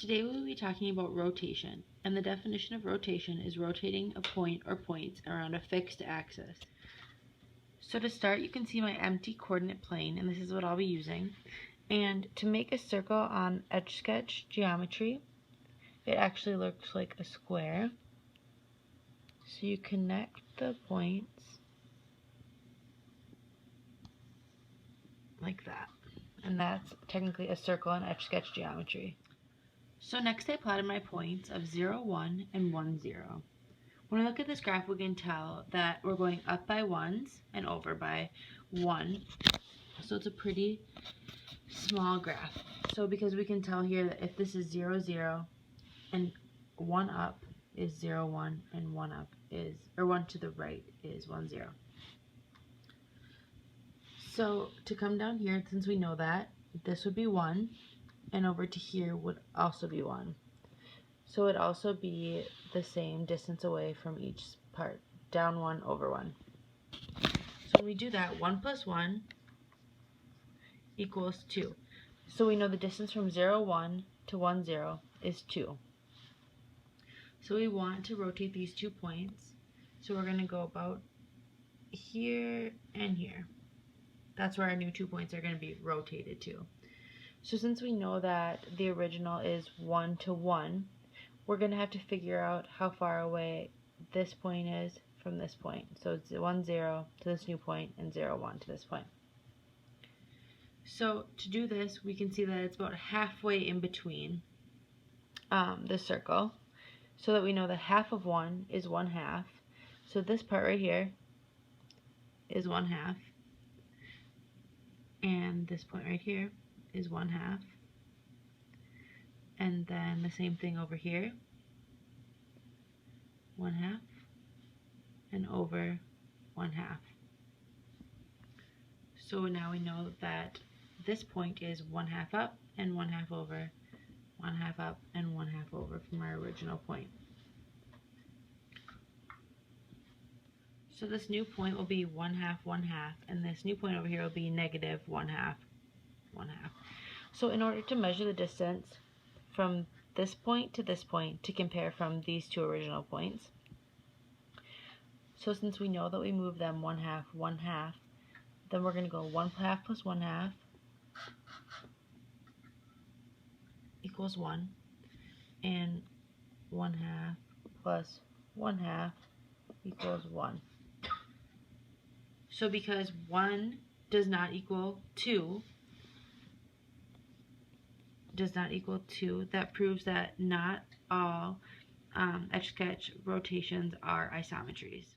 Today we will be talking about rotation, and the definition of rotation is rotating a point or points around a fixed axis. So to start, you can see my empty coordinate plane, and this is what I'll be using. And to make a circle on Etch-a-Sketch geometry, it actually looks like a square. So you connect the points like that, and that's technically a circle in Etch-a-Sketch geometry. So next I plotted my points of 0, 1, and 1, 0. When we look at this graph, we can tell that we're going up by 1s and over by 1. So it's a pretty small graph. So because we can tell here that if this is 0, 0, and 1 up is 0, 1, and 1 up is, or 1 to the right is 1, 0. So to come down here, since we know that, this would be 1, and over to here would also be 1. So it would also be the same distance away from each part, down 1, over 1. So when we do that, 1 plus 1 equals 2. So we know the distance from 0, 1 to 1, 0 is 2. So we want to rotate these 2 points. So we're going to go about here and here. That's where our new 2 points are going to be rotated to. So since we know that the original is 1 to 1, we're going to have to figure out how far away this point is from this point. So it's 1, 0 to this new point, and 0, 1 to this point. So to do this, we can see that it's about halfway in between the circle, so that we know that half of 1 is 1/2. So this part right here is 1/2, and this point right here is 1/2, and then the same thing over here, 1/2, and over 1/2. So now we know that this point is 1/2 up and 1/2 over, 1/2 up and 1/2 over from our original point. So this new point will be 1/2, 1/2, and this new point over here will be negative 1/2, 1/2. So in order to measure the distance from this point to compare from these two original points, so since we know that we move them 1/2, 1/2, then we're going to go 1/2 plus 1/2 equals 1, and 1/2 plus 1/2 equals 1. So because 1 does not equal 2, that proves that not all Etch-a-Sketch rotations are isometries.